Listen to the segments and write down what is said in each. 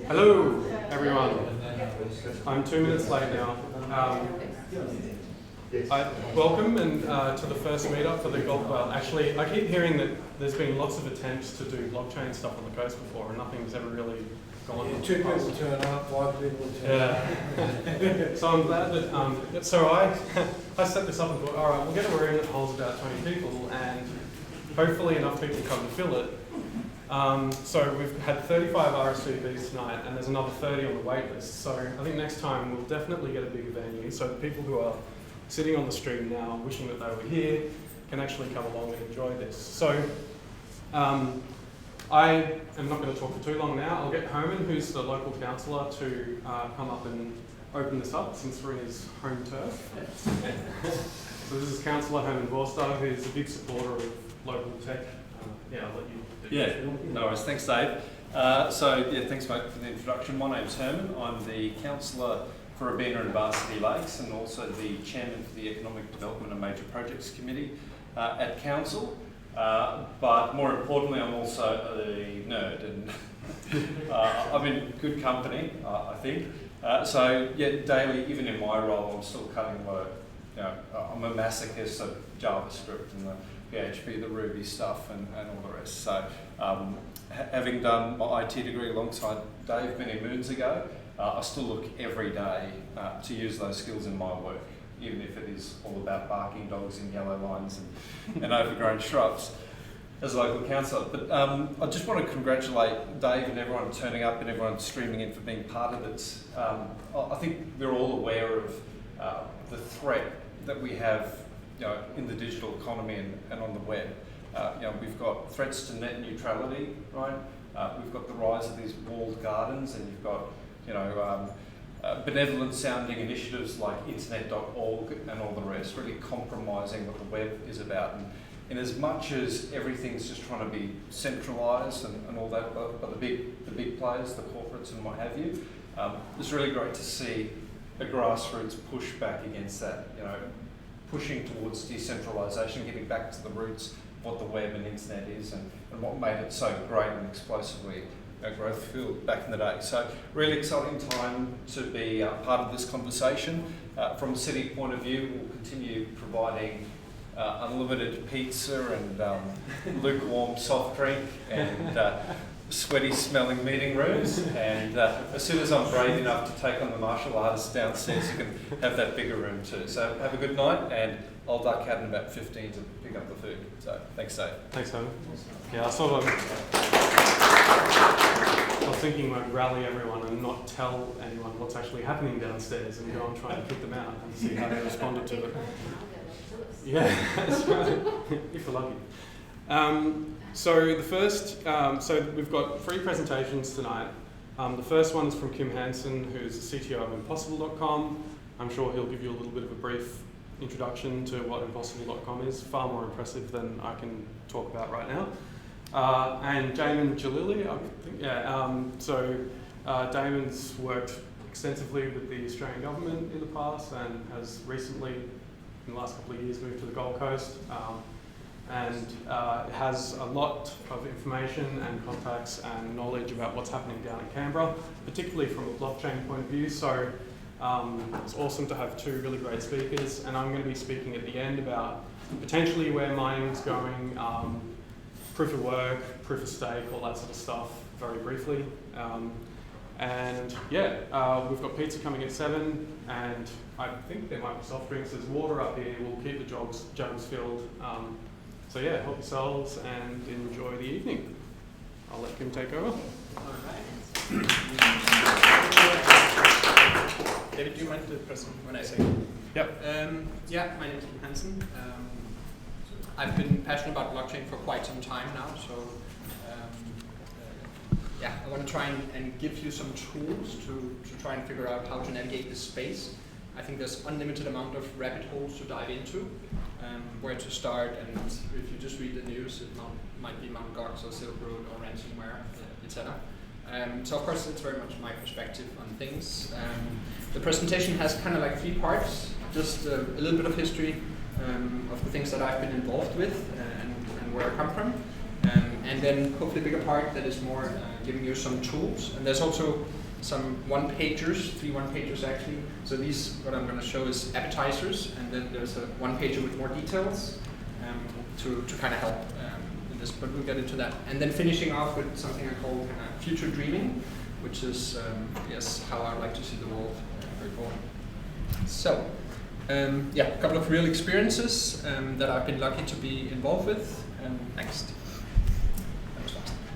Hello, everyone. I'm 2 minutes late now. Welcome to the first meetup for the Gold. Well, actually, I keep hearing that there's been lots of attempts to do blockchain stuff on the coast before, and nothing's ever really gone. Yeah, 2 people turn up, 5 people turn up. So I'm glad that. So I set this up and thought, all right, we'll get a room that holds about 20 people, and hopefully enough people come to fill it. So we've had 35 RSVPs tonight, and there's another 30 on the wait list. So I think next time we'll definitely get a bigger venue, so the people who are sitting on the stream now, wishing that they were here, can actually come along and enjoy this. So I am not going to talk for too long now. I'll get Herman, who's the local councillor, to come up and open this up, since we're in his home turf. So this is Councillor Herman Borstad, who's a big supporter of local tech. I'll let you. Yeah, no worries. Thanks, Dave. Thanks, mate, for the introduction. My name's Herman. I'm the councillor for Robina and Varsity Lakes, and also the chairman for the Economic Development and Major Projects Committee at council. But more importantly, I'm also a nerd, and I'm in good company, I think. Daily, even in my role, I'm still cutting work. I'm a masochist of JavaScript and the PHP, the Ruby stuff, and all the rest. So, having done my IT degree alongside Dave many moons ago, I still look every day to use those skills in my work, even if it is all about barking dogs in yellow lines and overgrown shrubs as a local councillor. But I just want to congratulate Dave and everyone turning up and everyone streaming in for being part of it. I think we're all aware of the threat that we have in the digital economy and on the web. We've got threats to net neutrality, right? We've got the rise of these walled gardens, and you've got benevolent sounding initiatives like internet.org and all the rest, really compromising what the web is about. And in as much as everything's just trying to be centralised and all that, but the big players, the corporates and what have you, it's really great to see a grassroots push back against that, pushing towards decentralisation, getting back to the roots of what the web and internet is and what made it so great and explosively growth fueled back in the day. So really exciting time to be part of this conversation. From a city point of view, we'll continue providing unlimited pizza and lukewarm soft drink and sweaty smelling meeting rooms, and as soon as I'm brave enough to take on the martial artists downstairs, you can have that bigger room too. So have a good night, and I'll duck out in about 15 to pick up the food. So thanks, Dave. Thanks, Herman. Yeah, I was thinking I'd rally everyone and not tell anyone what's actually happening downstairs and go and try and kick them out and see how they responded to it. Yeah, that's right, if we're lucky. So we've got 3 presentations tonight. The first one is from Kim Hansen, who's the CTO of impossible.com. I'm sure he'll give you a little bit of a brief introduction to what impossible.com is, far more impressive than I can talk about right now. And Damon Jalili, I think, Damon's worked extensively with the Australian government in the past and has recently, in the last couple of years, moved to the Gold Coast. And has a lot of information and contacts and knowledge about what's happening down in Canberra, particularly from a blockchain point of view. So it's awesome to have 2 really great speakers, and I'm going to be speaking at the end about potentially where mining's going, proof of work, proof of stake, all that sort of stuff, very briefly. We've got pizza coming at 7, and I think there might be soft drinks. There's water up here. We'll keep the jugs filled. Help yourselves and enjoy the evening. I'll let Kim take over. David, do you mind to press when I say? Yep. My name is Kim Hansen. I've been passionate about blockchain for quite some time now, so I want to try and give you some tools to try and figure out how to navigate this space. I think there's unlimited amount of rabbit holes to dive into, where to start, and if you just read the news, it might be Mt. Gox or Silk Road or ransomware, etc. So of course it's very much my perspective on things. The presentation has kind of like 3 parts, just a little bit of history of the things that I've been involved with and where I come from, and then hopefully a bigger part that is more giving you some tools. And there's also some one-pagers, 3 one-pagers actually. So these, what I'm going to show is appetizers, and then there's a one-pager with more details to kind of help in this, but we'll get into that. And then finishing off with something I call future dreaming, which is, yes, how I like to see the world very forward. So, yeah, a couple of real experiences that I've been lucky to be involved with. Next.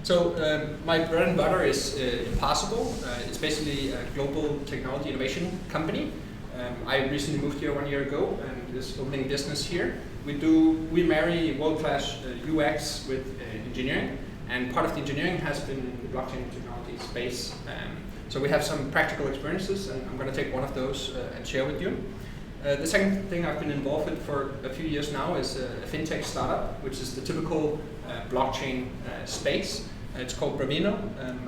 So my bread and butter is Impossible. It's basically a global technology innovation company. I recently moved here 1 year ago and is opening business here. We marry world-class UX with engineering, and part of the engineering has been in the blockchain technology space. So we have some practical experiences, and I'm going to take one of those and share with you. The second thing I've been involved with for a few years now is a fintech startup, which is the typical blockchain space. It's called Bravino.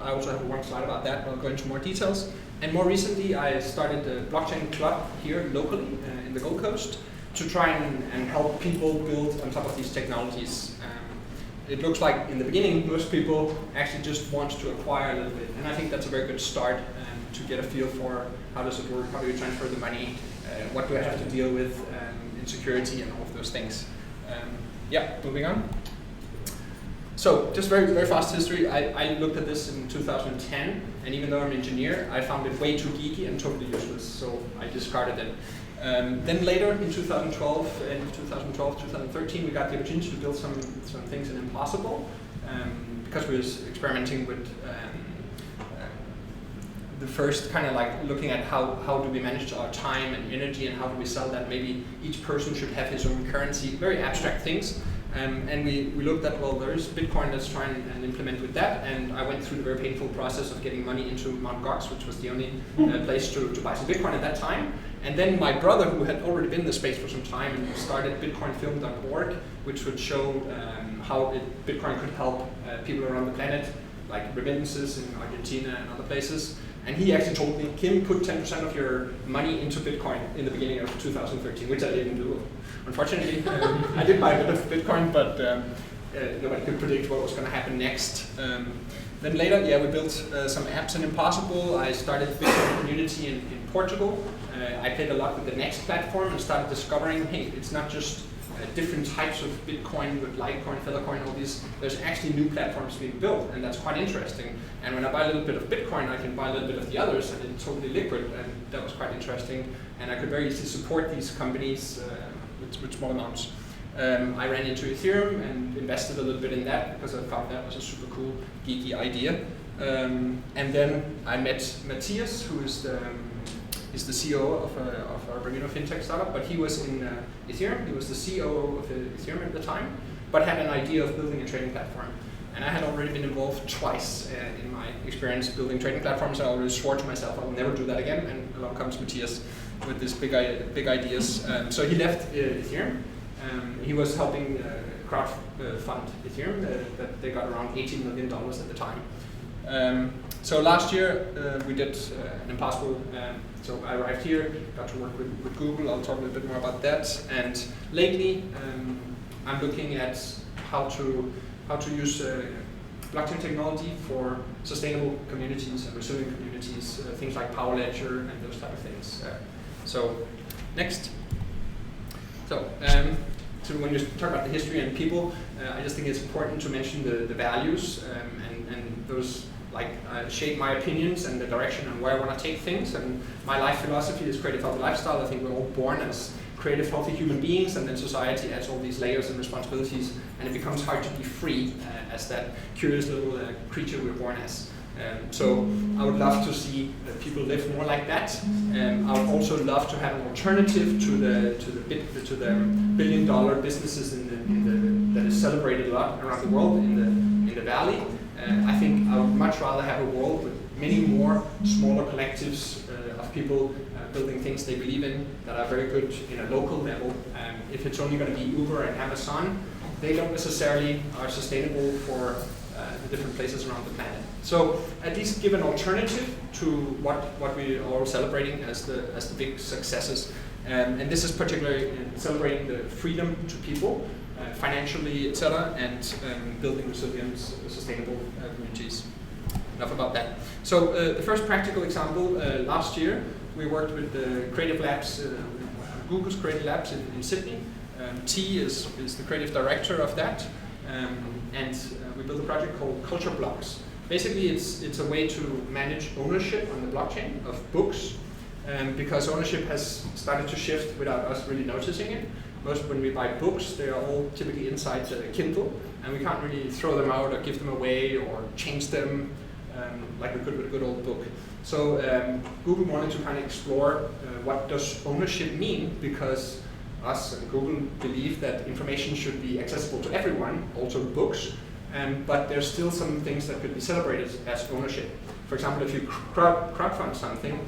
I also have one slide about that, but I'll go into more details. And more recently, I started a blockchain club here locally in the Gold Coast to try and help people build on top of these technologies. It looks like in the beginning, most people actually just want to acquire a little bit. And I think that's a very good start to get a feel for how does it work, how do you transfer the money, what do I have to deal with, insecurity and all of those things. Yeah, moving on. So just very, very fast history. I looked at this in 2010, and even though I'm an engineer, I found it way too geeky and totally useless, so I discarded it. Then later in 2012, 2013, we got the opportunity to build some things in Impossible, because we was experimenting with the first kind of like looking at how do we manage our time and energy and how do we sell that. Maybe each person should have his own currency, very abstract things. And we looked at, well, there's Bitcoin, let's try and implement with that. And I went through the very painful process of getting money into Mt. Gox, which was the only place to buy some Bitcoin at that time. And then my brother, who had already been in the space for some time, and started bitcoinfilm.org, which would show how Bitcoin could help people around the planet, like remittances in Argentina and other places. And he actually told me, Kim, put 10% of your money into Bitcoin in the beginning of 2013, which I didn't do. Unfortunately, I did buy a bit of Bitcoin, but nobody could predict what was going to happen next. Then later, yeah, we built some apps in Impossible. I started the Bitcoin community in Portugal. I played a lot with the Next platform and started discovering, hey, it's not just different types of Bitcoin with Litecoin, Feathercoin, all these. There's actually new platforms being built, and that's quite interesting. And when I buy a little bit of Bitcoin, I can buy a little bit of the others, and it's totally liquid, and that was quite interesting. And I could very easily support these companies with small amounts. I ran into Ethereum and invested a little bit in that because I found that was a super cool, geeky idea. And then I met Matthias, who is the CEO of our Bravino fintech startup, but he was in Ethereum. He was the CEO of Ethereum at the time, but had an idea of building a trading platform. And I had already been involved twice in my experience building trading platforms. I already swore to myself I will never do that again, and along comes Matthias with these big ideas. So he left Ethereum. He was helping crowd fund Ethereum. That they got around $18 million at the time. So last year we did an Impossible. So I arrived here, got to work with Google. I'll talk a little bit more about that. And lately, I'm looking at how to use blockchain technology for sustainable communities and resilient communities, things like Power Ledger and those type of things. So next. So when you talk about the history and people, I just think it's important to mention the values and those shape my opinions and the direction and where I want to take things. And my life philosophy is creative healthy lifestyle. I think we're all born as creative healthy human beings, and then society adds all these layers and responsibilities, and it becomes hard to be free as that curious little creature we're born as. So I would love to see people live more like that. I would also love to have an alternative to the billion-dollar businesses that is celebrated a lot around the world in the valley. I think I would much rather have a world with many more smaller collectives of people building things they believe in that are very good in a local level. If it's only going to be Uber and Amazon, they don't necessarily are sustainable for the different places around the planet. So at least give an alternative to what we are all celebrating as the big successes. And this is particularly in celebrating the freedom to people. financially, etc., and building resilient, sustainable communities. Enough about that. So the first practical example, last year we worked with the Creative Labs, Google's Creative Labs in Sydney. T is the creative director of that, and we built a project called Culture Blocks. Basically, it's a way to manage ownership on the blockchain of books, because ownership has started to shift without us really noticing it. Most when we buy books, they are all typically inside the Kindle, and we can't really throw them out or give them away or change them like we could with a good old book. So Google wanted to kind of explore what does ownership mean, because us and Google believe that information should be accessible to everyone, also books, but there's still some things that could be celebrated as ownership. For example, if you crowdfund something,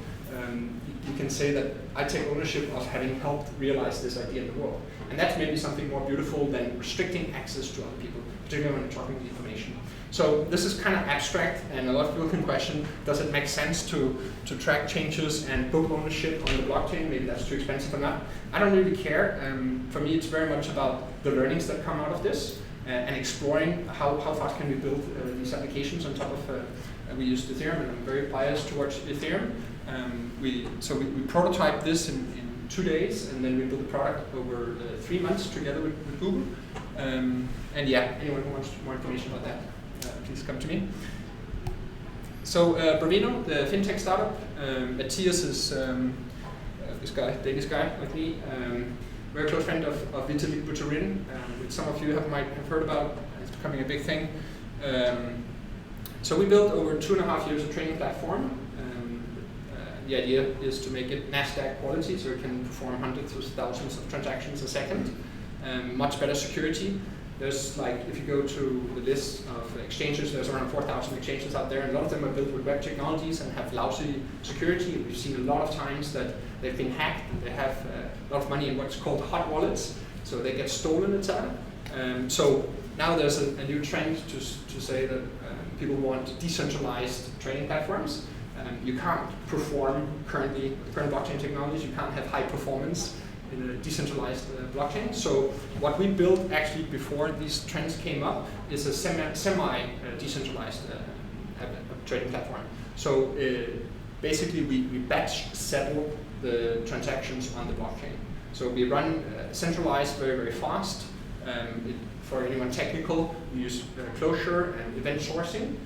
you can say that I take ownership of having helped realize this idea in the world. And that's maybe something more beautiful than restricting access to other people, particularly when you're talking about information. So this is kind of abstract, and a lot of people can question, does it make sense to track changes and book ownership on the blockchain? Maybe that's too expensive or not. I don't really care. For me, it's very much about the learnings that come out of this and exploring how fast can we build these applications on top of, we used Ethereum, and I'm very biased towards Ethereum. We prototyped this in 2 days, and then we built the product over 3 months together with Google. And yeah, anyone who wants more information about that, please come to me. So Bravino, the fintech startup, Matthias is this guy, Danish guy like me, very close friend of Vitalik Buterin, which some of you might have heard about. It's becoming a big thing. So we built over 2.5 years a training platform. The idea is to make it NASDAQ quality, so it can perform hundreds of thousands of transactions a second. Much better security. There's like, if you go to the list of exchanges, there's around 4,000 exchanges out there, and a lot of them are built with web technologies and have lousy security. We've seen a lot of times that they've been hacked, and they have a lot of money in what's called hot wallets, so they get stolen, etc. So now there's a new trend to say that people want decentralized trading platforms. You can't perform currently, with current blockchain technologies, you can't have high performance in a decentralized blockchain. So what we built actually before these trends came up is a semi-decentralized trading platform. So basically we batch settle the transactions on the blockchain. So we run centralized very, very fast. For anyone technical, we use closure and event sourcing.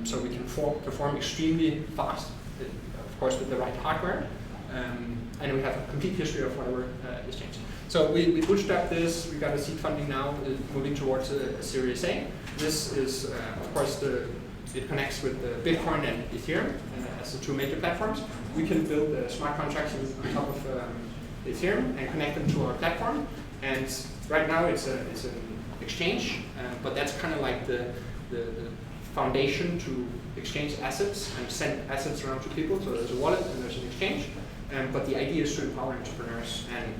So we can perform extremely fast, of course with the right hardware, and we have a complete history of whatever is changed. So we bootstrapped this, we got a seed funding now, moving towards a Series A. This is, of course, it connects with Bitcoin and Ethereum as the two major platforms. We can build smart contracts on top of Ethereum and connect them to our platform. And right now it's an exchange, but that's kind of like the foundation to exchange assets and send assets around to people. So there's a wallet and there's an exchange. But the idea is to empower entrepreneurs and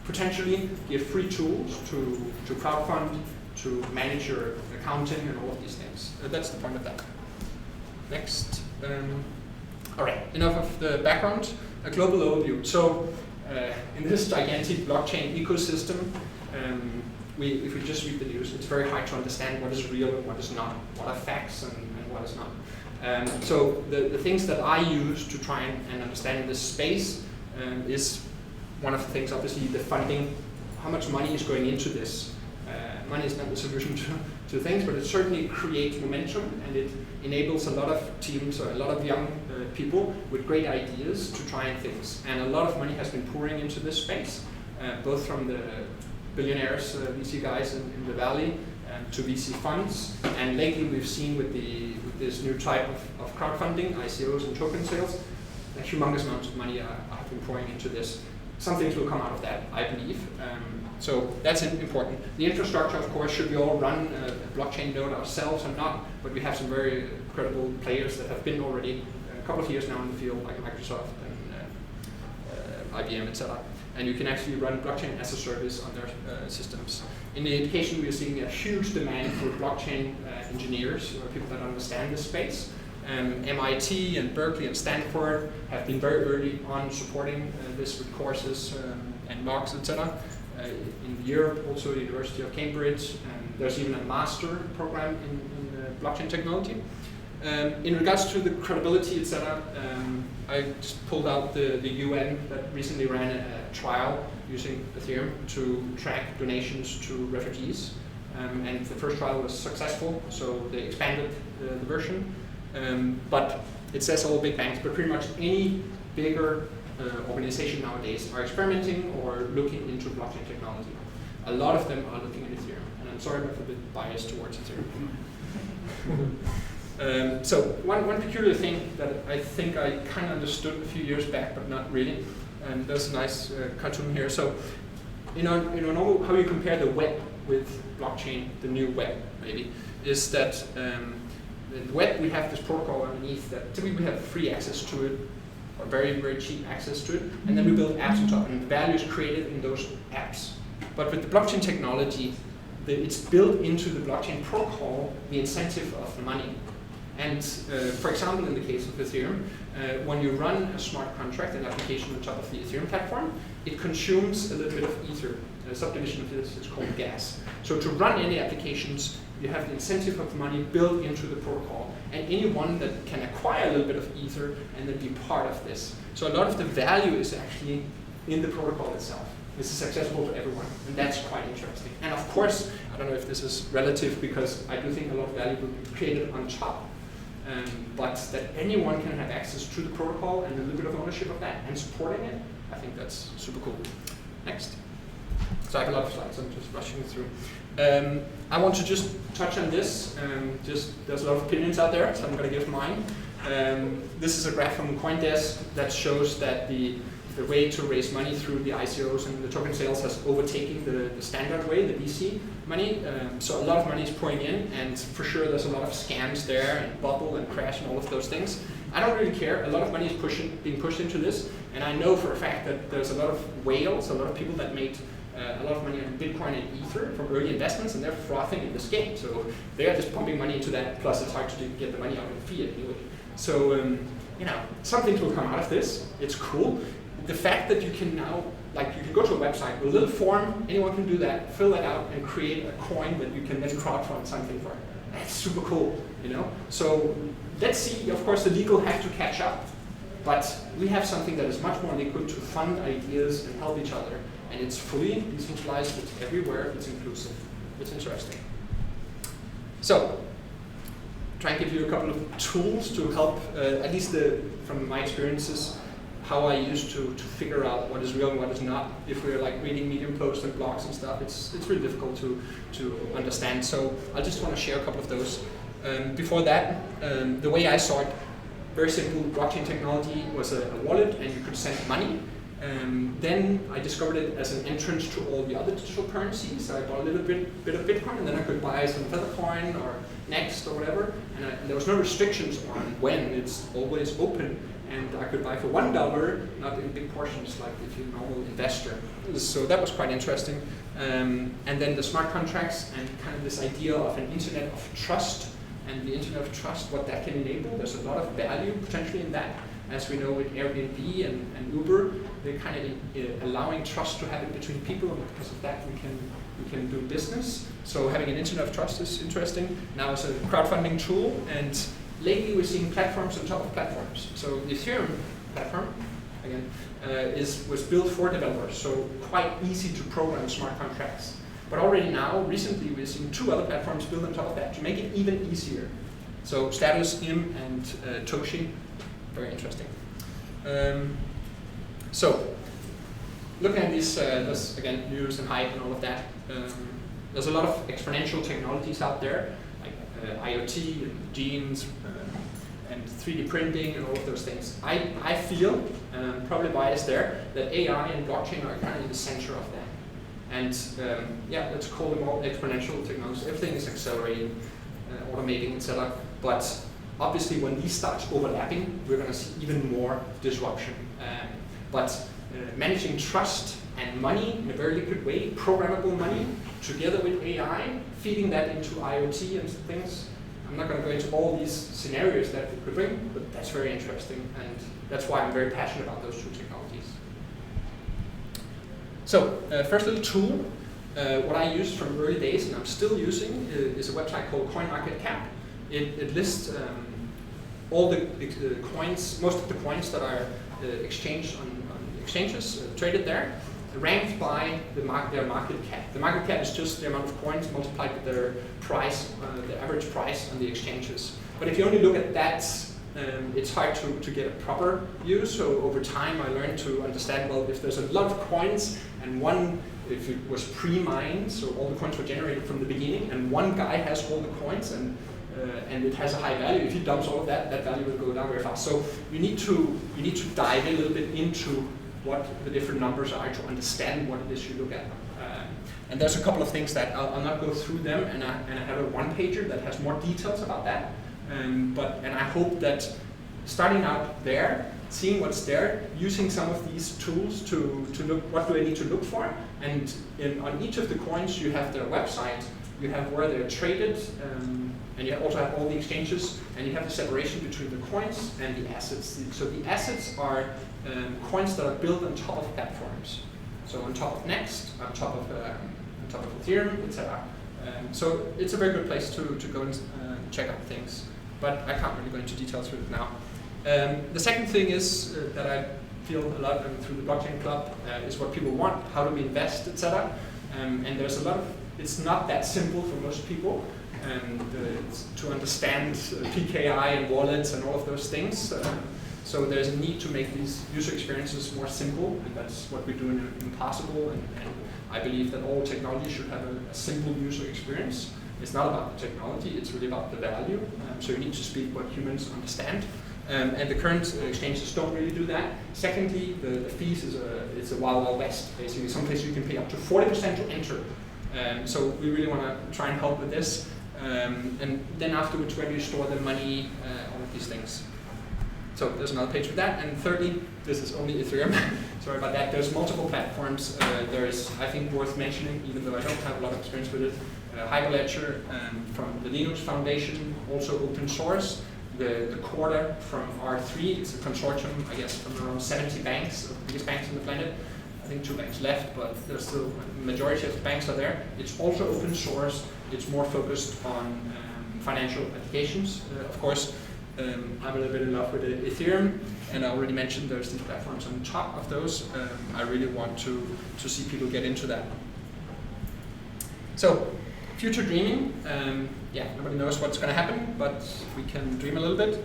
potentially give free tools to crowdfund, to manage your accounting and all of these things. That's the point of that. Next. All right, enough of the background. A global overview. So in this gigantic blockchain ecosystem, if we just read the news, it's very hard to understand what is real and what is not, what are facts and what is not. So the things that I use to try and understand this space is one of the things, obviously, the funding, how much money is going into this. Money is not the solution to things, but it certainly creates momentum, and it enables a lot of teams or a lot of young people with great ideas to try things. And a lot of money has been pouring into this space, both from the billionaires, VC guys in the Valley, to VC funds. And lately we've seen with this new type of crowdfunding, ICOs and token sales, a humongous amounts of money have been pouring into this. Some things will come out of that, I believe. So that's important. The infrastructure, of course, should we all run a blockchain node ourselves or not? But we have some very credible players that have been already a couple of years now in the field, like Microsoft and IBM, etc. And you can actually run blockchain as a service on their systems. In the education, we are seeing a huge demand for blockchain engineers, or people that understand this space. MIT and Berkeley and Stanford have been very early on supporting this with courses and mocks, etc. in Europe, also University of Cambridge, and there's even a master program in blockchain technology. In regards to the credibility, etc., I just pulled out the UN that recently ran a trial using Ethereum to track donations to refugees. And the first trial was successful, so they expanded the version. But it says all big banks, but pretty much any bigger organization nowadays are experimenting or looking into blockchain technology. A lot of them are looking at Ethereum, and I'm sorry if I'm a bit biased towards Ethereum. So one peculiar thing that I think I kind of understood a few years back, but not really, and there's a nice cartoon here. So, normal how you compare the web with blockchain, the new web maybe, is that in the web we have this protocol underneath that typically we have free access to it, or very, very cheap access to it, and then we build apps on top, and the value is created in those apps. But with the blockchain technology, it's built into the blockchain protocol the incentive of money. And for example, in the case of Ethereum, when you run a smart contract, an application on top of the Ethereum platform, it consumes a little bit of ether. A subdivision of this is called gas. So to run any applications, you have the incentive of money built into the protocol, and anyone that can acquire a little bit of ether and then be part of this. So a lot of the value is actually in the protocol itself. This is accessible to everyone, and that's quite interesting. And of course, I don't know if this is relative, because I do think a lot of value will be created on top. But that anyone can have access to the protocol and a little bit of ownership of that and supporting it, I think that's super cool. Next. So I have a lot of slides, I'm just rushing through. I want to just touch on this. There's a lot of opinions out there, so I'm going to give mine. This is a graph from CoinDesk that shows that the way to raise money through the ICOs and the token sales has overtaken the standard way, the VC money. So a lot of money is pouring in, and for sure there's a lot of scams there, and bubble and crash and all of those things. I don't really care. A lot of money is being pushed into this, and I know for a fact that there's a lot of whales, a lot of people that made a lot of money on Bitcoin and Ether from early investments, and they're frothing in this game. So they are just pumping money into that, plus it's hard to get the money out in fiat anyway. So, some things will come out of this. It's cool. The fact that you can now, you can go to a website with a little form, anyone can do that, fill that out, and create a coin that you can then crowdfund something for. That's super cool, So let's see, of course the legal have to catch up, but we have something that is much more liquid to fund ideas and help each other. And it's fully decentralized, it's everywhere, it's inclusive. It's interesting. So, try and give you a couple of tools to help, at least from my experiences, how I used to figure out what is real and what is not. If we're reading Medium posts and blogs and stuff, it's really difficult to understand. So I just want to share a couple of those. Before that, the way I saw it, very simple, blockchain technology was a wallet and you could send money. Then I discovered it as an entrance to all the other digital currencies. So I bought a little bit of Bitcoin, and then I could buy some Feathercoin or Next or whatever. And there was no restrictions on when. It's always open. And I could buy for $1, not in big portions like if you're a normal investor. So that was quite interesting. And then the smart contracts and kind of this idea of an internet of trust, and the internet of trust, what that can enable. There's a lot of value potentially in that. As we know with Airbnb and Uber, they're kind of allowing trust to happen between people, and because of that we can do business. So having an internet of trust is interesting. Now it's a crowdfunding tool, and lately we're seeing platforms on top of platforms. So the Ethereum platform, again, was built for developers, so quite easy to program smart contracts. But already now, recently, we're seeing 2 other platforms built on top of that to make it even easier. So Status, IM, and Toshi, very interesting. So, looking at these, there's again news and hype and all of that. There's a lot of exponential technologies out there, like IoT and genes and 3D printing and all of those things. I feel, probably biased there, that AI and blockchain are kind of in the center of that. And let's call them all exponential technologies. Everything is accelerating, automating, etc. But obviously, when these start overlapping, we're going to see even more disruption. But managing trust and money in a very liquid way, programmable money, together with AI, feeding that into IoT and things. I'm not going to go into all these scenarios that it could bring, but that's very interesting, and that's why I'm very passionate about those 2 technologies. So first little tool, what I used from early days and I'm still using is a website called CoinMarketCap. It lists all the coins, most of the coins that are exchanged on exchanges, traded there, ranked by their market cap. The market cap is just the amount of coins multiplied with their price, the average price on the exchanges. But if you only look at that, it's hard to get a proper view. So over time I learned to understand, well, if there's a lot of coins and one, if it was pre-mined, so all the coins were generated from the beginning, and one guy has all the coins and it has a high value, if he dumps all of that, that value will go down very fast. So you need to dive a little bit into what the different numbers are to understand what it is you look at. And there's a couple of things that I'll not go through them, and I have a one-pager that has more details about that. And I hope that starting out there, seeing what's there, using some of these tools to look, what do I need to look for? And on each of the coins you have their website, you have where they're traded, and you also have all the exchanges, and you have the separation between the coins and the assets. So the assets are coins that are built on top of platforms. So on top of Next, on top of Ethereum, etc. So it's a very good place to go and check out things. But I can't really go into details with it now. The second thing is that I feel a lot through the blockchain club is what people want, how do we invest, etc. And there's a lot of, it's not that simple for most people to understand PKI and wallets and all of those things. So there's a need to make these user experiences more simple, and that's what we do in Impossible. And I believe that all technology should have a simple user experience. It's not about the technology, it's really about the value. So you need to speak what humans understand. And the current exchanges don't really do that. Secondly, the fees is a wild, wild west, basically. Some places you can pay up to 40% to enter. So we really want to try and help with this. And then afterwards, where do you store the money, all of these things. So there's another page for that. And thirdly, this is only Ethereum. Sorry about that. There's multiple platforms. There's, I think, worth mentioning, even though I don't have a lot of experience with it, Hyperledger from the Linux Foundation, also open source. The Quarter from R3, it's a consortium, I guess, from around 70 banks, the biggest banks on the planet. I think 2 banks left, but there's still a majority of the banks are there. It's also open source. It's more focused on financial applications. Of course, I'm a little bit in love with Ethereum, and I already mentioned there's these platforms on top of those. I really want to see people get into that. So, future dreaming. Yeah, nobody knows what's going to happen, but we can dream a little bit.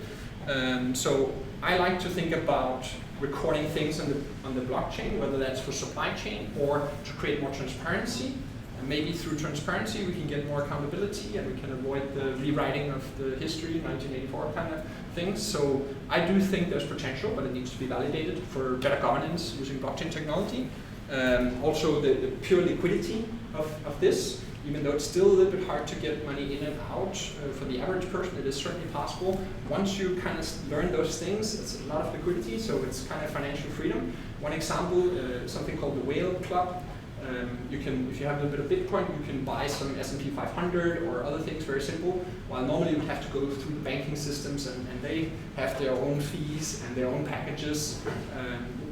So I like to think about recording things on the blockchain, whether that's for supply chain or to create more transparency. And maybe through transparency we can get more accountability and we can avoid the rewriting of the history, 1984 kind of things. So I do think there's potential, but it needs to be validated for better governance using blockchain technology. Also the pure liquidity of this. Even though it's still a little bit hard to get money in and out for the average person, it is certainly possible. Once you kind of learn those things, it's a lot of liquidity, so it's kind of financial freedom. One example, something called the Whale Club. You can, if you have a little bit of Bitcoin, you can buy some S&P 500 or other things, very simple. While normally you would have to go through the banking systems and they have their own fees and their own packages.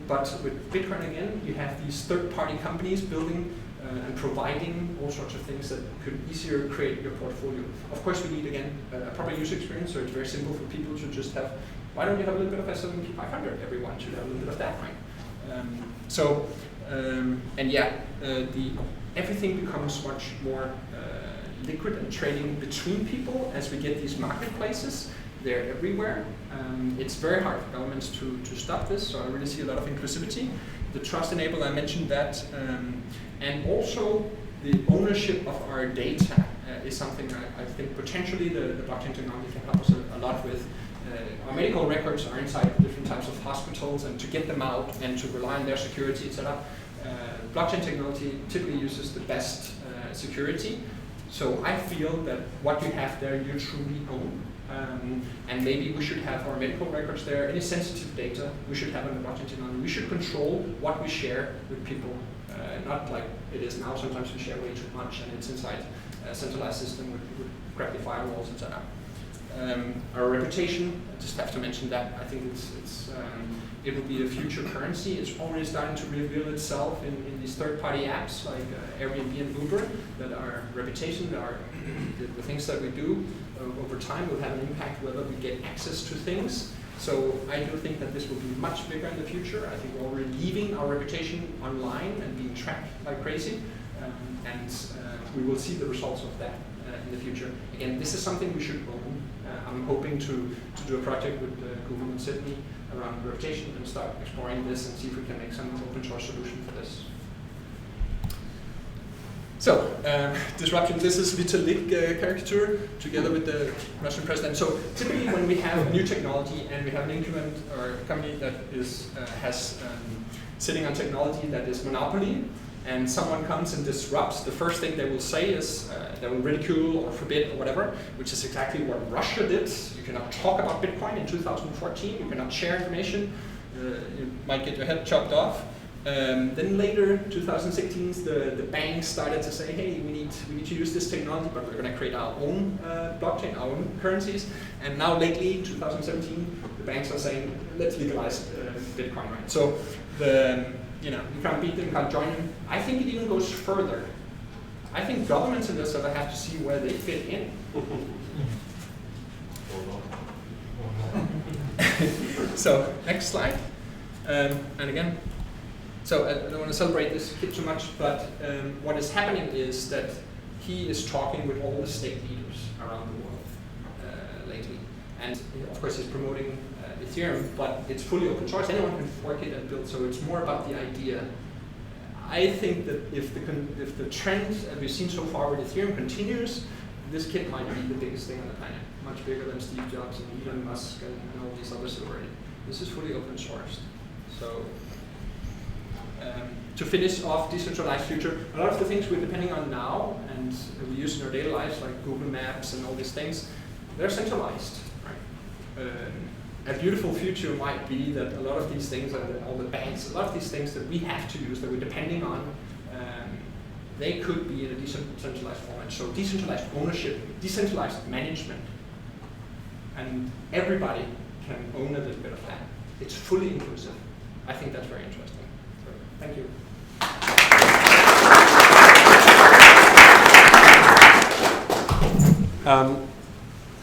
But with Bitcoin again, you have these third-party companies building and providing all sorts of things that could easier create your portfolio. Of course, we need, again, a proper user experience, so it's very simple for people to just have, why don't you have a little bit of S&P 500? Everyone should have a little bit of that, right? And yeah, everything becomes much more liquid and trading between people as we get these marketplaces. They're everywhere. It's very hard for governments to stop this, so I really see a lot of inclusivity. The trust enable, I mentioned that. And also the ownership of our data is something I think potentially the blockchain technology can help us a lot with. Our medical records are inside different types of hospitals, and to get them out and to rely on their security, etc. Blockchain technology typically uses the best security. So I feel that what you have there you truly own. And maybe we should have our medical records there, any sensitive data we should have on the blockchain technology. We should control what we share with people, not like it is now. Sometimes we share way too much and it's inside a centralized system with crappy firewalls, etc. Our reputation, I just have to mention that. I think it will be a future currency. It's already starting to reveal itself in these third-party apps like Airbnb and Uber, that our reputation, the things that we do over time will have an impact whether we get access to things. So I do think that this will be much bigger in the future. I think we're already leaving our reputation online and being tracked like crazy, and we will see the results of that in the future. Again, this is something we should own. I'm hoping to do a project with Google in Sydney around reputation and start exploring this and see if we can make some open source solution for this. So, disruption, this is Vitalik caricature together with the Russian president. So typically when we have a new technology and we have an incumbent or a company that is sitting on technology that is monopoly, and someone comes and disrupts, the first thing they will say is they will ridicule or forbid or whatever, which is exactly what Russia did. You cannot talk about Bitcoin in 2014, you cannot share information, you might get your head chopped off. Then later, 2016, the banks started to say, hey, we need to use this technology, but we're going to create our own blockchain, our own currencies. And now lately, in 2017, the banks are saying, let's legalize Bitcoin, right? So you can't beat them, you can't join them. I think it even goes further. I think governments in this have to see where they fit in. So, next slide. And again, so I don't want to celebrate this kid too much, but what is happening is that he is talking with all the state leaders around the world lately. And of course he's promoting Ethereum, but it's fully open source. Anyone can fork it and build, so it's more about the idea. I think that if the trend that we've seen so far with Ethereum continues, this kit might be the biggest thing on the planet, much bigger than Steve Jobs and Elon Musk and all these others already. This is fully open sourced. So to finish off decentralized future, a lot of the things we're depending on now and we use in our daily lives, like Google Maps and all these things, they're centralized. Right? A beautiful future might be that a lot of these things, all the banks, a lot of these things that we have to use, that we're depending on, they could be in a decentralized format. So decentralized ownership, decentralized management, and everybody can own a little bit of that. It's fully inclusive. I think that's very interesting. So, thank you.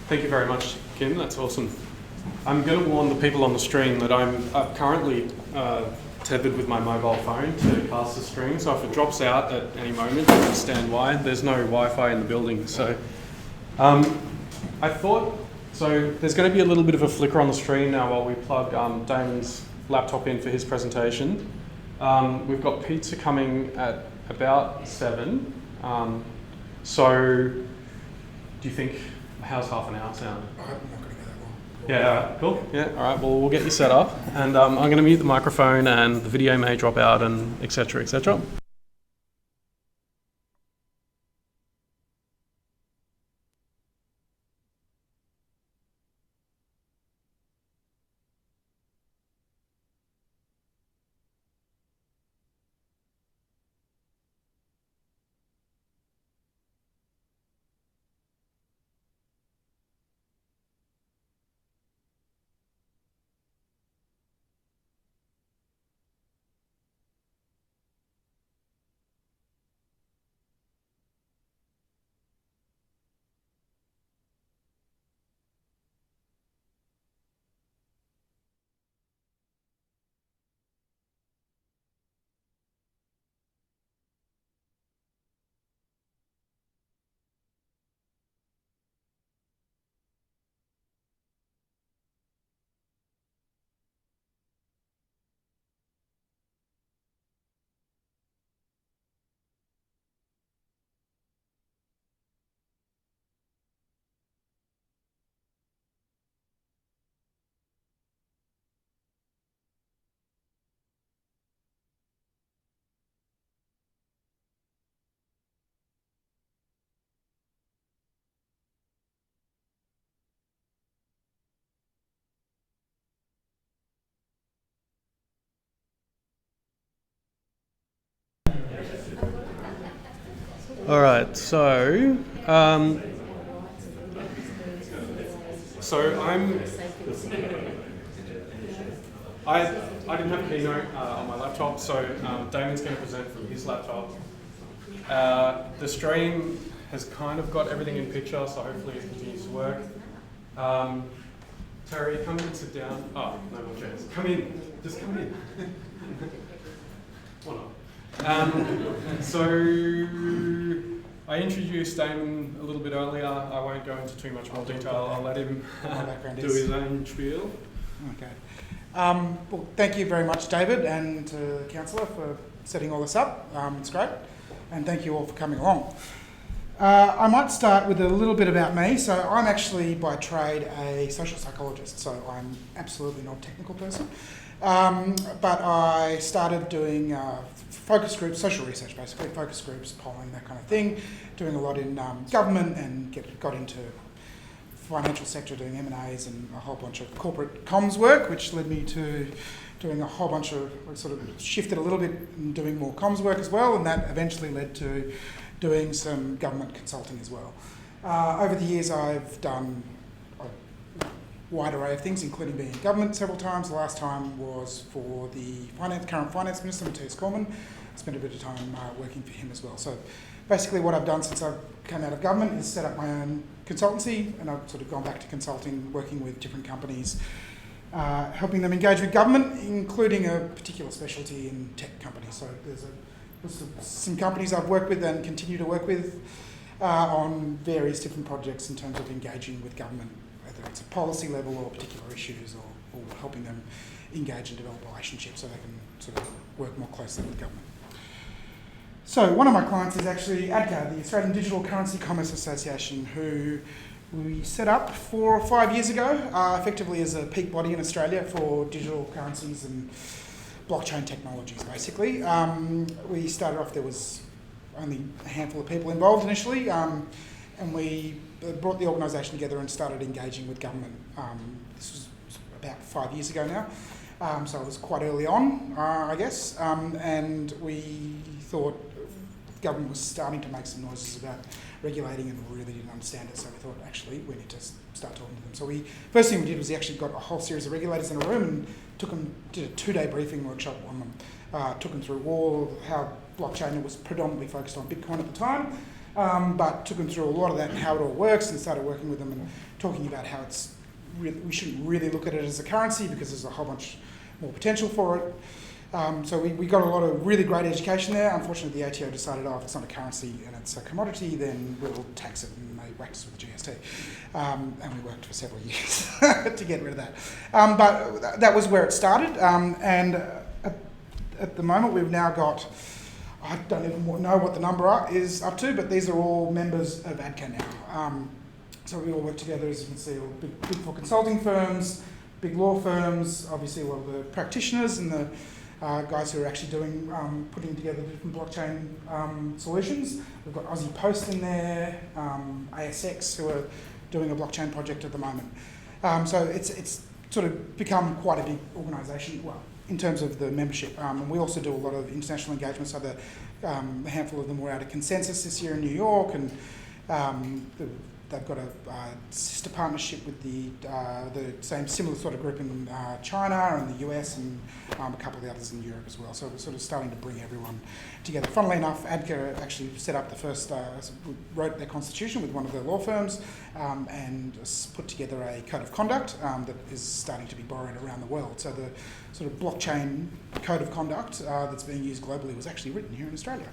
Thank you very much, Kim. That's awesome. I'm going to warn the people on the stream that I'm currently tethered with my mobile phone to cast the stream, so if it drops out at any moment, you can understand why. There's no Wi-Fi in the building, so I thought, so there's going to be a little bit of a flicker on the screen now while we plug Damon's laptop in for his presentation. We've got pizza coming at about 7. So do you think, how's half an hour sound? I'm not going to go that long. Yeah, all right, cool. Yeah, all right, well, we'll get you set up. And I'm going to mute the microphone and the video may drop out and et cetera, et cetera. All right, so So I didn't have a keynote on my laptop, so Damon's going to present from his laptop. The stream has kind of got everything in picture, so hopefully it continues to work. Terry, come in and sit down. Oh, no more chairs. Come in. Just come in. Why not? So I introduced Damon a little bit earlier. I won't go into too much more detail. I'll let him do his own spiel. Okay. Well, thank you very much, David, and to the Councillor for setting all this up. It's great. And thank you all for coming along. I might start with a little bit about me. So I'm actually by trade a social psychologist, so I'm absolutely not a technical person. But I started doing focus groups, social research basically, focus groups, polling, that kind of thing, doing a lot in government and got into financial sector doing M&As and a whole bunch of corporate comms work, which led me to doing a whole bunch of, sort of shifted a little bit and doing more comms work as well, and that eventually led to doing some government consulting as well. Over the years I've done a wide array of things, including being in government several times. The last time was for the current Finance Minister, Matthias Cormann. I spent a bit of time working for him as well. So basically what I've done since I came out of government is set up my own consultancy, and I've sort of gone back to consulting, working with different companies, helping them engage with government, including a particular specialty in tech companies. So there's some companies I've worked with and continue to work with on various different projects in terms of engaging with government, whether it's at policy level or particular issues, or helping them engage and develop relationships so they can sort of work more closely with government. So one of my clients is actually ADCA, the Australian Digital Currency Commerce Association, who we set up 4 or 5 years ago, effectively as a peak body in Australia for digital currencies and blockchain technologies, basically. We started off, there was only a handful of people involved initially, and we brought the organisation together and started engaging with government. This was about 5 years ago now, so it was quite early on, I guess, and we thought government was starting to make some noises about regulating and really didn't understand it, so we thought actually we need to start talking to them. So first thing we did was we actually got a whole series of regulators in a room and did a 2-day briefing workshop on them, took them through all how blockchain was predominantly focused on Bitcoin at the time, but took them through a lot of that and how it all works, and started working with them and talking about how we shouldn't really look at it as a currency because there's a whole bunch more potential for it. So we got a lot of really great education there. Unfortunately, the ATO decided, if it's not a currency and it's a commodity, then we'll tax it, and they whacked us with the GST. And we worked for several years to get rid of that. But that was where it started. And at the moment, we've now got, I don't even know what the number is up to, but these are all members of ADCA now. So we all work together, as you can see, all big four consulting firms, big law firms, obviously a lot of the practitioners and the guys who are actually doing, putting together different blockchain solutions. We've got Aussie Post in there, ASX, who are doing a blockchain project at the moment. So it's sort of become quite a big organisation, well, in terms of the membership. And we also do a lot of international engagement, so a handful of them were out of Consensus this year in New York, and they've got a sister partnership with the same similar sort of group in China and the US, and a couple of the others in Europe as well. So we're sort of starting to bring everyone together. Funnily enough, ADCA actually set up the first, wrote their constitution with one of their law firms, and put together a code of conduct that is starting to be borrowed around the world. So the sort of blockchain code of conduct that's being used globally was actually written here in Australia.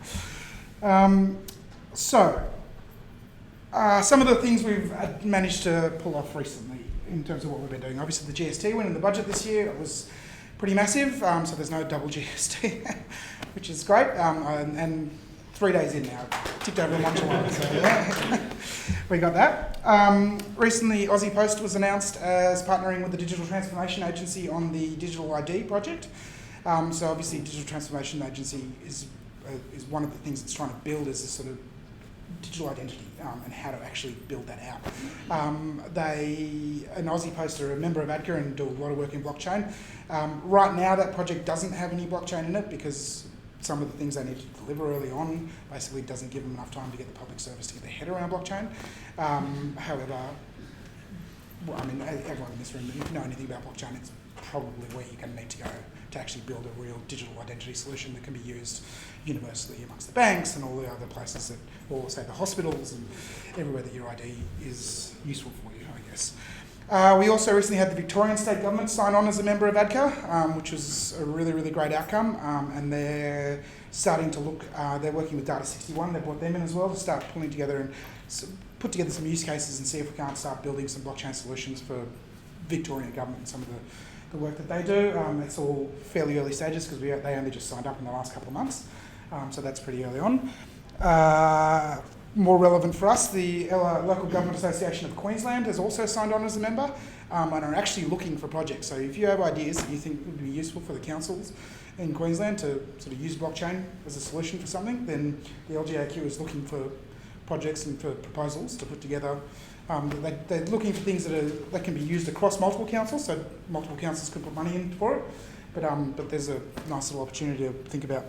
Some of the things we've managed to pull off recently in terms of what we've been doing. Obviously the GST went in the budget this year. It was pretty massive, so there's no double GST, which is great. And 3 days in now, ticked over in 1 July, so yeah. We got that. Recently Aussie Post was announced as partnering with the Digital Transformation Agency on the Digital ID project. So obviously Digital Transformation Agency is one of the things it's trying to build is a sort of digital identity and how to actually build that out. An Aussie Post are a member of ADCA and do a lot of work in blockchain. Right now that project doesn't have any blockchain in it because some of the things they need to deliver early on basically doesn't give them enough time to get the public service to get their head around blockchain. However, well, I mean, everyone in this room, if you know anything about blockchain, it's probably where you're going to need to go to actually build a real digital identity solution that can be used universally amongst the banks and all the other places that, or say the hospitals and everywhere that your ID is useful for you, I guess. We also recently had the Victorian State Government sign on as a member of ADCA, which was a really, really great outcome, and they're starting to look, they're working with Data 61, they brought them in as well to start pulling together and put together some use cases and see if we can't start building some blockchain solutions for Victorian government and some of the work that they do. It's all fairly early stages because they only just signed up in the last couple of months, so that's pretty early on. More relevant for us, the Local Government Association of Queensland has also signed on as a member and are actually looking for projects. So if you have ideas that you think would be useful for the councils in Queensland to sort of use blockchain as a solution for something, then the LGAQ is looking for projects and for proposals to put together. They're looking for things that can be used across multiple councils, so multiple councils can put money in for it. But there's a nice little opportunity to think about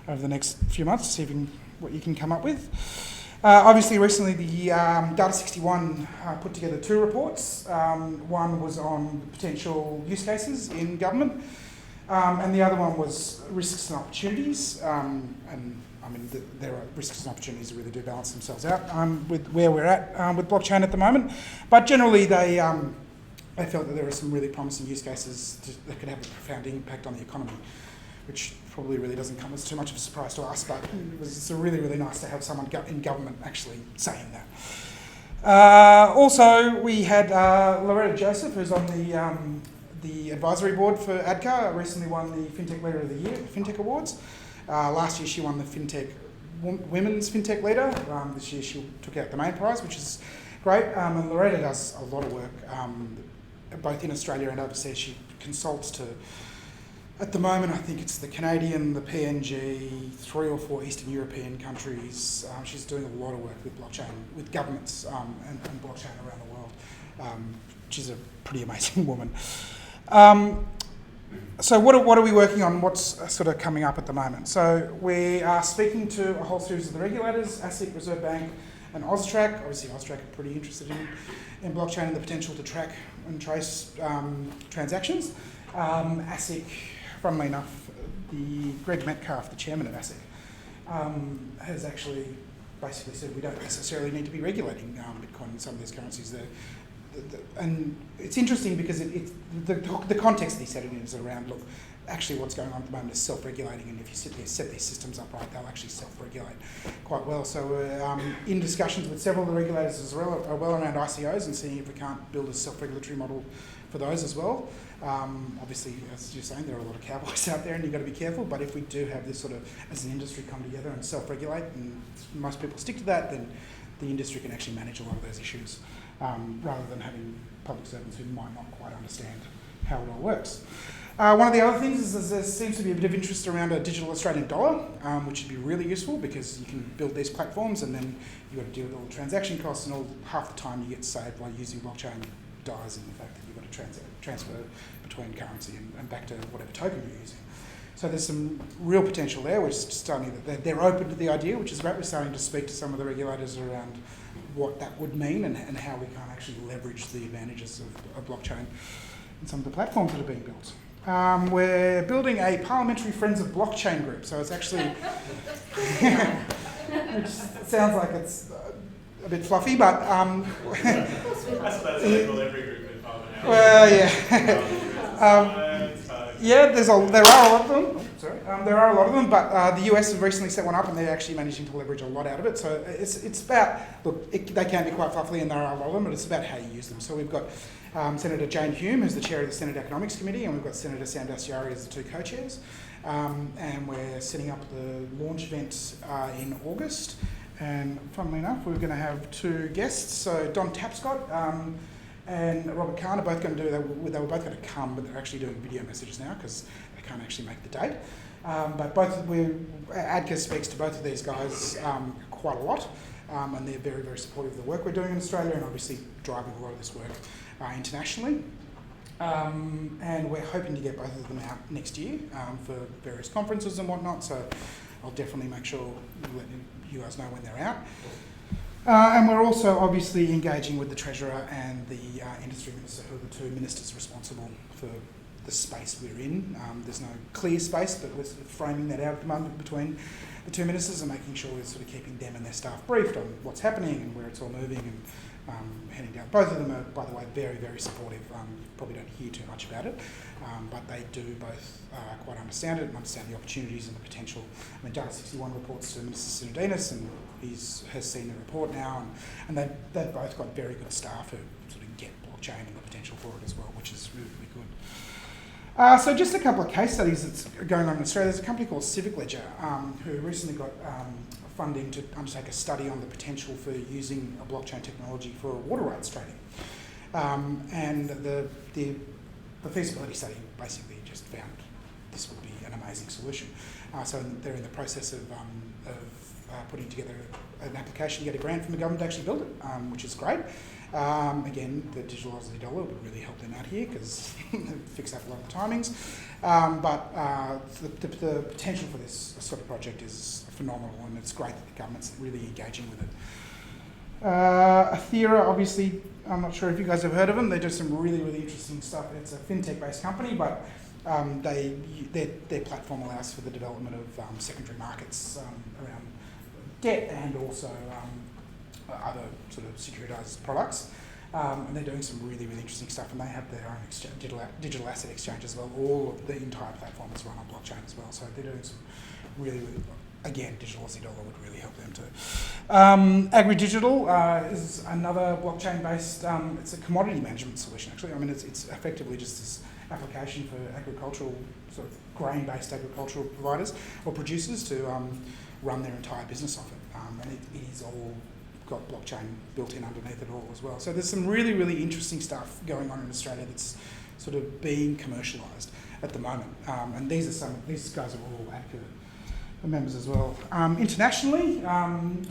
over the next few months to see what you can come up with. Obviously, recently the Data 61 put together 2 reports. One was on potential use cases in government, and the other one was risks and opportunities. And I mean, there are risks and opportunities that really do balance themselves out with where we're at with blockchain at the moment. But generally, they felt that there are some really promising use cases that could have a profound impact on the economy, which probably really doesn't come as too much of a surprise to us, but it's really, really nice to have someone in government actually saying that. Also, we had Loretta Joseph, who's on the advisory board for ADCA, recently won the FinTech Leader of the Year, the FinTech Awards. Last year she won the Women's FinTech Leader. This year she took out the main prize, which is great. And Loretta does a lot of work, both in Australia and overseas. She consults to, at the moment, I think it's the Canadian, the PNG, 3 or 4 Eastern European countries. She's doing a lot of work with blockchain, with governments and blockchain around the world. She's a pretty amazing woman. So what are we working on? What's sort of coming up at the moment? So we are speaking to a whole series of the regulators, ASIC, Reserve Bank and AUSTRAC. Obviously AUSTRAC are pretty interested in blockchain and the potential to track and trace transactions. ASIC, funnily enough, Greg Metcalf, the chairman of ASIC, has actually basically said we don't necessarily need to be regulating Bitcoin and some of these currencies. And it's interesting because the context that he said it in is around, look, actually what's going on at the moment is self-regulating, and if you set these systems up right, they'll actually self-regulate quite well. So we're in discussions with several of the regulators as well around ICOs and seeing if we can't build a self-regulatory model for those as well. Obviously, as you're saying, there are a lot of cowboys out there and you've got to be careful, but if we do have this sort of, as an industry, come together and self-regulate, and most people stick to that, then the industry can actually manage a lot of those issues, rather than having public servants who might not quite understand how it all works. One of the other things is there seems to be a bit of interest around a digital Australian dollar, which would be really useful because you can build these platforms and then you've got to deal with all the transaction costs, and half the time you get saved by using blockchain dies in the fact that you've got to transfer between currency and back to whatever token you're using. So there's some real potential there. We're starting, they're open to the idea, which is great. We're starting to speak to some of the regulators around what that would mean and how we can actually leverage the advantages of blockchain and some of the platforms that are being built. We're building a Parliamentary Friends of Blockchain group, so it's actually, which sounds like it's a bit fluffy, but That's what they call every group in Parliament. well, yeah. Yeah, there are a lot of them. There are a lot of them, but the US have recently set one up, and they're actually managing to leverage a lot out of it. So it's about, look, they can be quite fluffy, and there are a lot of them, but it's about how you use them. So we've got Senator Jane Hume, who's the chair of the Senate Economics Committee, and we've got Senator Sam Dastyari as the 2 co-chairs. And we're setting up the launch event in August. And funnily enough, we're going to have 2 guests. So Don Tapscott and Robert Kahn are both going to do, they were both going to come, but they're actually doing video messages now because they can't actually make the date. But ADCA speaks to both of these guys quite a lot, and they're very, very supportive of the work we're doing in Australia and obviously driving a lot of this work internationally. And we're hoping to get both of them out next year for various conferences and whatnot, so I'll definitely make sure you let you guys know when they're out. And we're also obviously engaging with the Treasurer and the Industry Minister, who are the two ministers responsible for the space we're in. There's no clear space, but we're sort of framing that out at the moment between the two ministers and making sure we're sort of keeping them and their staff briefed on what's happening and where it's all moving and heading down. Both of them are, by the way, very, very supportive. Probably don't hear too much about it, but they do both quite understand it and understand the opportunities and the potential. I mean, Data 61 reports to Minister Sinodinos, and has seen the report now, and they've both got very good staff who sort of get blockchain and the potential for it as well, which is really, really good. So just a couple of case studies that's going on in Australia. There's a company called Civic Ledger who recently got funding to undertake a study on the potential for using a blockchain technology for water rights trading. And the feasibility study basically just found this would be an amazing solution. So they're in the process of putting together an application to get a grant from the government to actually build it, which is great. Again, the digital Aussie dollar would really help them out here because it fixed up a lot of the timings. But the potential for this sort of project is phenomenal, and it's great that the government's really engaging with it. Athera, obviously, I'm not sure if you guys have heard of them. They do some really, really interesting stuff. It's a fintech-based company, but their platform allows for the development of secondary markets around debt and also other sort of securitized products. And they're doing some really, really interesting stuff, and they have their own digital asset exchange as well. All of the entire platform is run on blockchain as well, so they're doing some really, really, again, digital Aussie dollar would really help them too. AgriDigital is another blockchain-based, it's a commodity management solution actually. I mean, it's effectively just this application for agricultural, sort of grain-based agricultural providers or producers to run their entire business off it. And it is all got blockchain built in underneath it all as well. So there's some really, really interesting stuff going on in Australia that's sort of being commercialised at the moment. And these guys are all ADCA members as well. Internationally,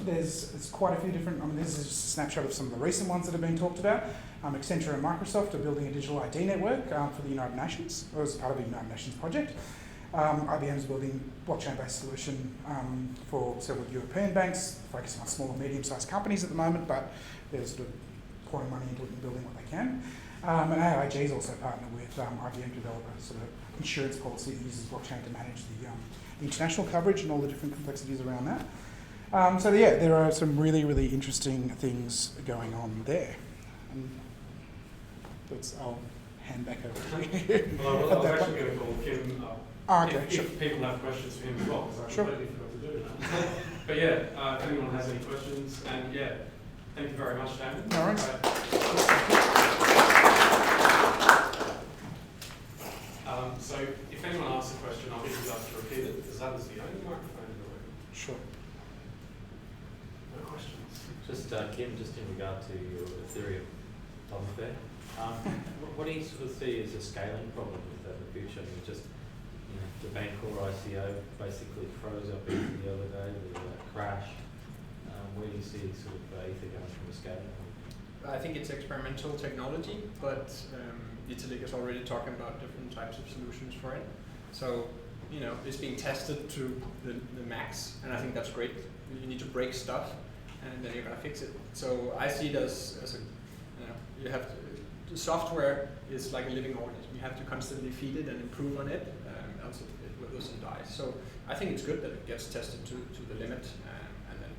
there's quite a few different, I mean, this is just a snapshot of some of the recent ones that have been talked about. Accenture and Microsoft are building a digital ID network for the United Nations, or as part of a United Nations project. IBM is building a blockchain-based solution for several European banks, focusing on small and medium-sized companies at the moment, but they're sort of pouring money into it and building what they can. And AIG is also partnered with IBM to develop a sort of insurance policy that uses blockchain to manage the international coverage and all the different complexities around that. So yeah, there are some really, really interesting things going on there. I'll hand back over to you. Well, I was actually going to call Kim up. If people have questions for him as well, because I completely forgot to do that. But yeah, if anyone has any questions, and yeah, thank you very much, Damon. No worries. So if anyone asks a question, I'll get you guys to repeat it, because that is the only microphone in the room. Sure. No questions. Just Kim, just in regard to your Ethereum problem there, what do you sort of see as a scaling problem with that in the future? I mean, just the Bancorp ICO basically froze up the other day with a crash. Where do you see sort of Ether going from a scaling point? I think it's experimental technology, but Italy is already talking about different types of solutions for it. So, it's being tested to the max, and I think that's great. You need to break stuff, and then you're going to fix it. So I see it as you have the software is like a living organism. You have to constantly feed it and improve on it, else it withers and dies. So I think it's good that it gets tested to the limit, and then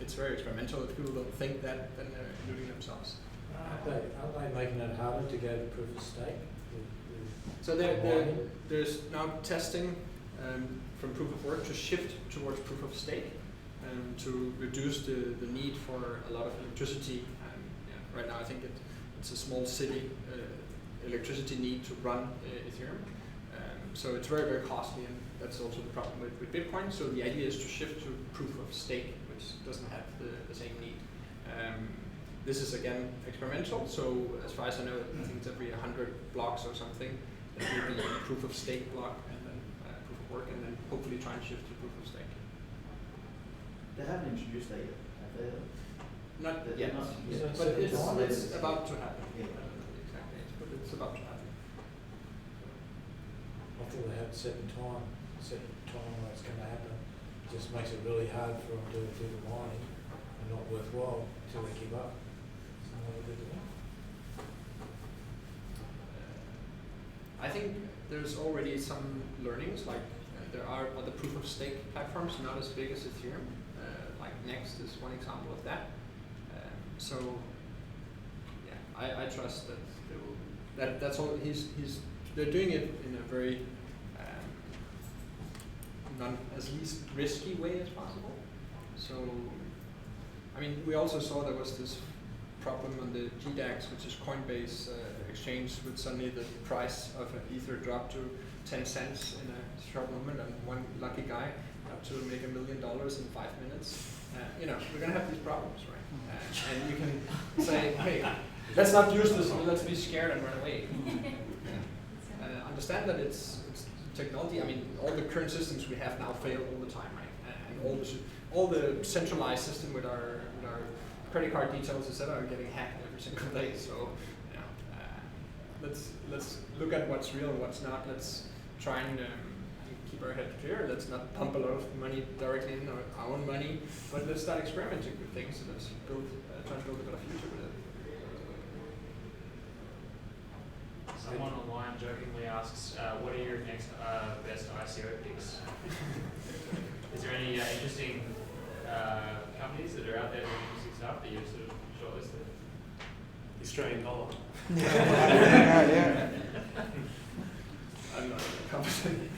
it's very experimental. If people don't think that, then they're eluding themselves. Aren't they making it harder to go to proof of stake? So there's now testing from proof of work to shift towards proof of stake, to reduce the need for a lot of electricity. Right now I think it's a small city electricity need to run Ethereum. So it's very, very costly, and that's also the problem with Bitcoin. So the idea is to shift to proof of stake, which doesn't have the same need. This is again experimental, so as far as I know, I think it's every 100 blocks or something, there will be a proof of stake block and then proof of work, and then hopefully try and shift to proof of stake. They haven't introduced that yet, have they? Not yet, but it's about to happen. Yeah. Exactly, but it's about to happen. I thought they had set time when it's going to happen. It just makes it really hard for them to do the mining. are not worthwhile until they give up. So what are they doing? I think there's already some learnings, like there are other proof of stake platforms, not as big as Ethereum. Like Next is one example of that. So yeah, I trust that they will. That's all. They're doing it in a very non as least risky way as possible. So I mean, we also saw there was this problem on the GDAX, which is Coinbase exchange, with suddenly the price of an Ether dropped to 10 cents in a short moment, and one lucky guy got to make $1 million in 5 minutes. You know, we're going to have these problems, right? And you can say, hey, let's not use this, let's be scared and run away. Understand that it's technology. I mean, all the current systems we have now fail all the time, right? And all the centralized system with our credit card details, etc., are getting hacked every single day. So, you know, let's look at what's real and what's not. Let's try and keep our head clear. Let's not pump a lot of money directly in our own money, but let's start experimenting with things and let's try to build a better future with it. Someone online jokingly asks, what are your next best ICO picks? Is there any interesting companies that are out there doing interesting stuff that you've sort of shortlisted? The Australian dollar. Yeah. I'm not a company.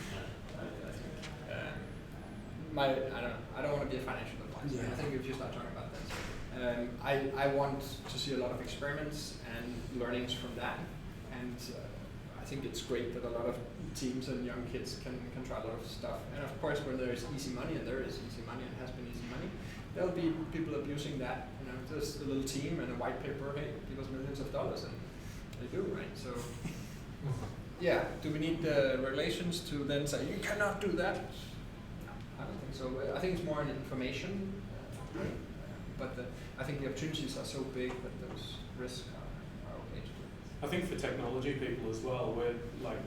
I don't want to be a financial advisor. Yeah. I think if you start talking about that, I want to see a lot of experiments and learnings from that. And I think it's great that a lot of teams and young kids can try a lot of stuff. And of course, when there is easy money, and there is easy money and has been easy money, there'll be people abusing that. You know, just a little team and a white paper, hey, give us millions of dollars, and they do, right? So, yeah, do we need the regulations to then say, you cannot do that? No, I don't think so. I think it's more an information, but I think the opportunities are so big that those risks are okay to do. I think for technology people as well, we're like,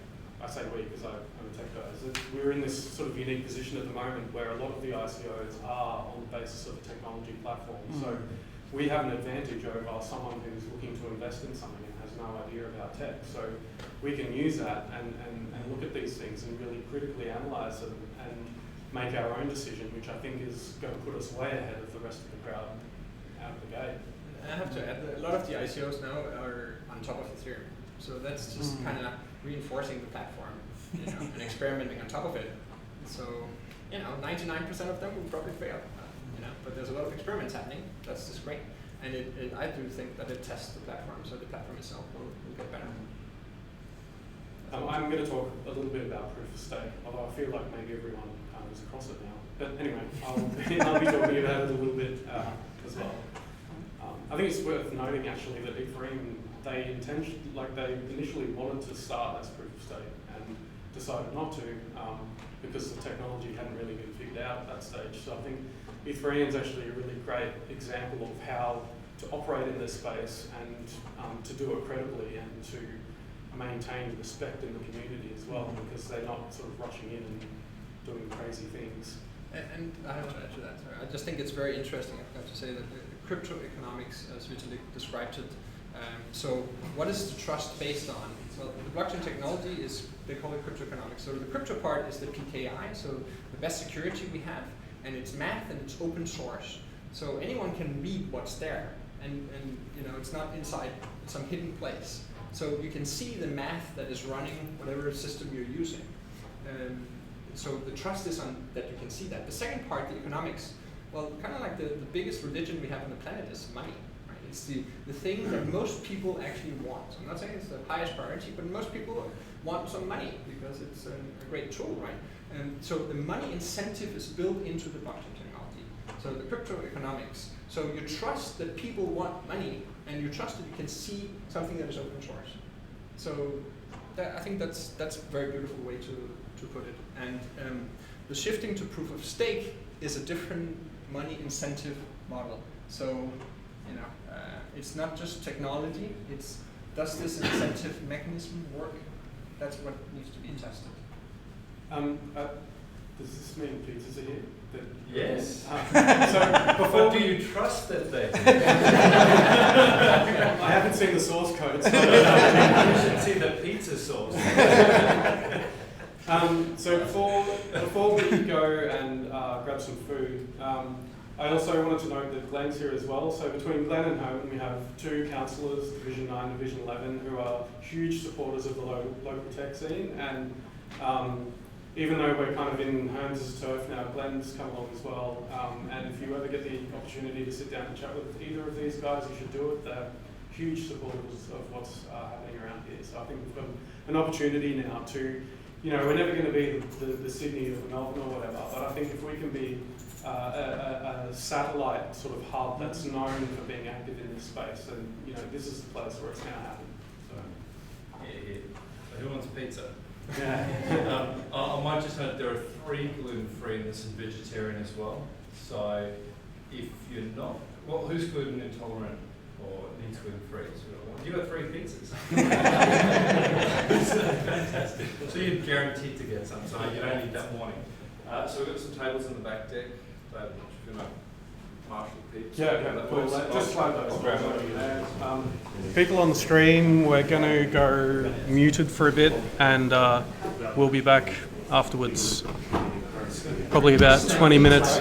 I say we because I'm a tech guy, is that we're in this sort of unique position at the moment where a lot of the ICOs are on the basis of a technology platform. So we have an advantage over someone who's looking to invest in something and has no idea about tech. So we can use that and look at these things and really critically analyze them and make our own decision, which I think is going to put us way ahead of the rest of the crowd out of the gate. I have to add that a lot of the ICOs now are on top of Ethereum. So that's just kind of reinforcing the platform, you know, and experimenting on top of it. So, you know, 99% of them will probably fail, you know, but there's a lot of experiments happening. That's just great. And I do think that it tests the platform, so the platform itself will get better. I'm going to talk a little bit about proof of stake, although I feel like maybe everyone is across it now. But anyway, I'll be talking about it a little bit as well. I think it's worth noting actually that Ethereum, they initially wanted to start as proof of stake and decided not to because the technology hadn't really been figured out at that stage. So I think Ethereum is actually a really great example of how to operate in this space and to do it credibly and to maintain respect in the community as well, because they're not sort of rushing in and doing crazy things. And I have to add to that. Sorry. I just think it's very interesting, I have to say, that the crypto economics, as Vitalik described it. So what is the trust based on? So the blockchain technology is, they call it crypto economics. So the crypto part is the PKI, so the best security we have, and it's math and it's open source. So anyone can read what's there, and you know, it's not inside some hidden place. So you can see the math that is running whatever system you're using. So the trust is on that you can see that. The second part, the economics, well, kind of like the biggest religion we have on the planet is money. Right? It's the thing that most people actually want. So I'm not saying it's the highest priority, but most people want some money because it's a great tool, right? And so the money incentive is built into the blockchain technology. So the crypto economics. So you trust that people want money, and you trust that you can see something that is open source. So I think that's a very beautiful way to put it. And the shifting to proof of stake is a different money incentive model. So, you know, it's not just technology, it's does this incentive mechanism work? That's what needs to be tested. Does this mean pizzas are here? Yes. So before But do you trust that they? I haven't seen the source code. So You should see the pizza sauce. So before we go and grab some food, I also wanted to note that Glenn's here as well. So between Glenn and Herman, we have 2 councillors, Division 9 and Division 11, who are huge supporters of the local tech scene. And even though we're kind of in Holmes' turf now, Glenn's come along as well. And if you ever get the opportunity to sit down and chat with either of these guys, you should do it. They're huge supporters of what's happening around here. So I think we've got an opportunity now to, we're never going to be the Sydney or the Melbourne or whatever, but I think if we can be a satellite sort of hub that's known for being active in this space, and this is the place where it's going to happen. So, Yeah. So who wants pizza? yeah. I might just note there are 3 gluten-free and there's some vegetarian as well. So if you're not, well, who's gluten intolerant or needs gluten-free? So you got 3 pizzas. Fantastic. So you're guaranteed to get some, so you don't need that warning. So we've got some tables in the back deck. But if you know, Marshall pizza. Yeah, cool. Just slide those. I'll grab over it. there. People on the stream, we're going to go muted for a bit, and we'll be back afterwards. Probably about 20 minutes.